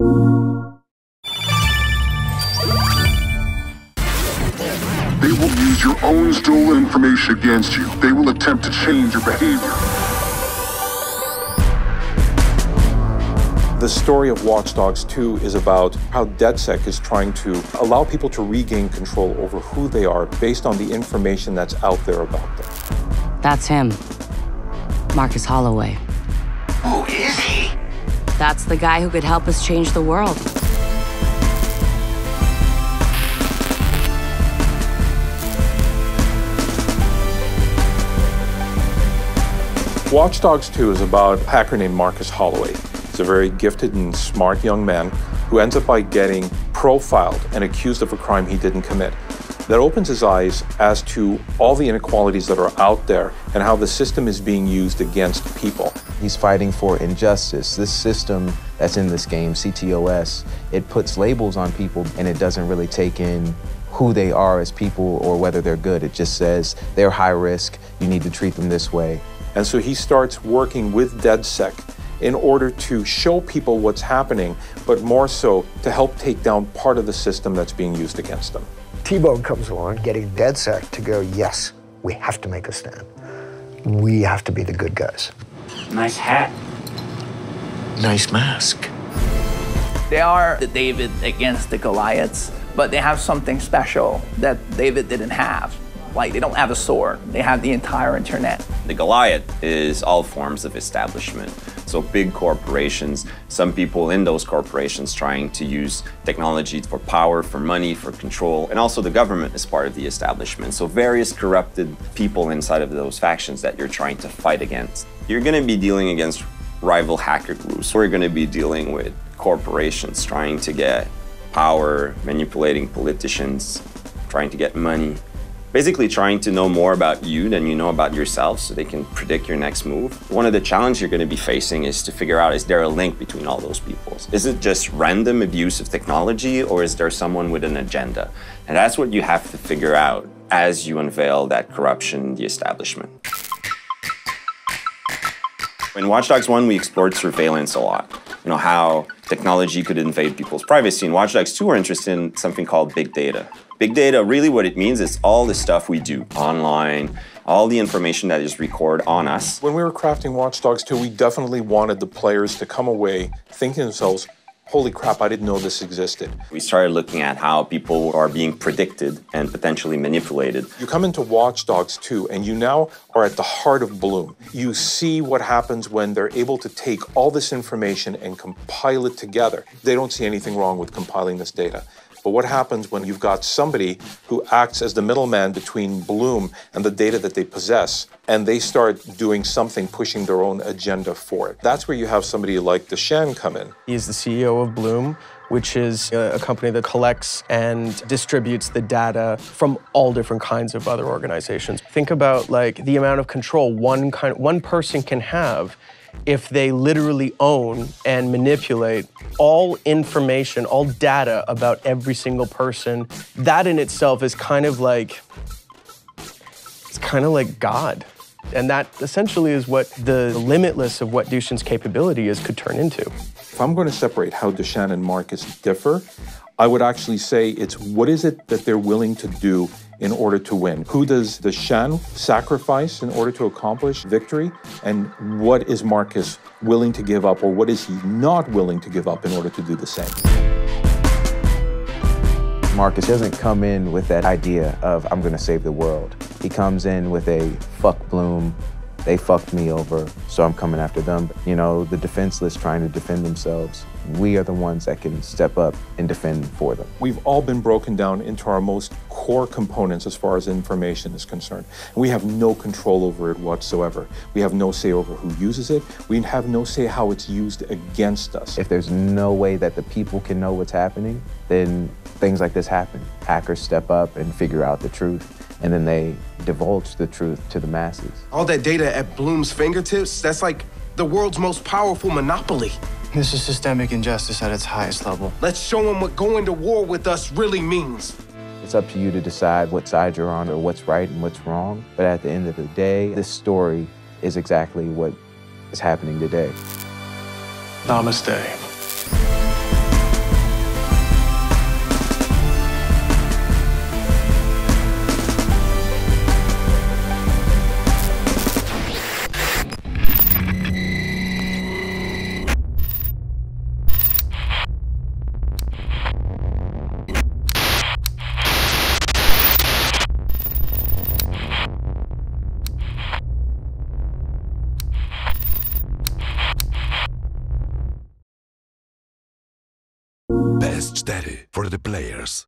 They will use your own stolen information against you. They will attempt to change your behavior. The story of Watch Dogs 2 is about how DedSec is trying to allow people to regain control over who they are based on the information that's out there about them. That's him. Marcus Holloway. Who is he? That's the guy who could help us change the world. Watch Dogs 2 is about a hacker named Marcus Holloway. He's a very gifted and smart young man who ends up by getting profiled and accused of a crime he didn't commit. That opens his eyes as to all the inequalities that are out there and how the system is being used against people. He's fighting for injustice. This system that's in this game, CTOS, it puts labels on people and it doesn't really take in who they are as people or whether they're good. It just says they're high risk, you need to treat them this way. And so he starts working with DedSec in order to show people what's happening, but more so to help take down part of the system that's being used against them. T-Bone comes along, getting DedSec to go, yes, we have to make a stand. We have to be the good guys. Nice hat. Nice mask. They are the David against the Goliaths, but they have something special that David didn't have. Like, they don't have a sword, they have the entire internet. The Goliath is all forms of establishment. So big corporations, some people in those corporations trying to use technology for power, for money, for control, and also the government is part of the establishment. So various corrupted people inside of those factions that you're trying to fight against. You're gonna be dealing against rival hacker groups. We're gonna be dealing with corporations trying to get power, manipulating politicians, trying to get money. Basically trying to know more about you than you know about yourself so they can predict your next move. One of the challenges you're going to be facing is to figure out, is there a link between all those people? Is it just random abuse of technology or is there someone with an agenda? And that's what you have to figure out as you unveil that corruption in the establishment. In Watch Dogs 1, we explored surveillance a lot. You know, how technology could invade people's privacy. In Watch Dogs 2, we're interested in something called big data. Big data, really what it means is all the stuff we do online, all the information that is recorded on us. When we were crafting Watch Dogs 2, we definitely wanted the players to come away thinking to themselves, holy crap, I didn't know this existed. We started looking at how people are being predicted and potentially manipulated. You come into Watch Dogs 2 and you now are at the heart of Bloom. You see what happens when they're able to take all this information and compile it together. They don't see anything wrong with compiling this data. But what happens when you've got somebody who acts as the middleman between Bloom and the data that they possess, and they start doing something, pushing their own agenda for it? That's where you have somebody like Deshan come in. He's the CEO of Bloom, which is a company that collects and distributes the data from all different kinds of other organizations. Think about like the amount of control one person can have if they literally own and manipulate all information, all data about every single person. That in itself is kind of like, it's kind of like God. And that essentially is what the limitless of what Deshan's capability is could turn into. If I'm going to separate how Deshan and Marcus differ, I would actually say it's what is it that they're willing to do in order to win? Who does Deshan sacrifice in order to accomplish victory? And what is Marcus willing to give up, or what is he not willing to give up in order to do the same? Marcus doesn't come in with that idea of, I'm gonna save the world. He comes in with a fuck Bloom, they fucked me over, so I'm coming after them. You know, the defenseless trying to defend themselves. We are the ones that can step up and defend for them. We've all been broken down into our most core components as far as information is concerned. And we have no control over it whatsoever. We have no say over who uses it. We have no say how it's used against us. If there's no way that the people can know what's happening, then things like this happen. Hackers step up and figure out the truth, and then they divulge the truth to the masses. All that data at Bloom's fingertips, that's like the world's most powerful monopoly. This is systemic injustice at its highest level. Let's show them what going to war with us really means. It's up to you to decide what side you're on or what's right and what's wrong. But at the end of the day, this story is exactly what is happening today. Namaste. 4 for the players.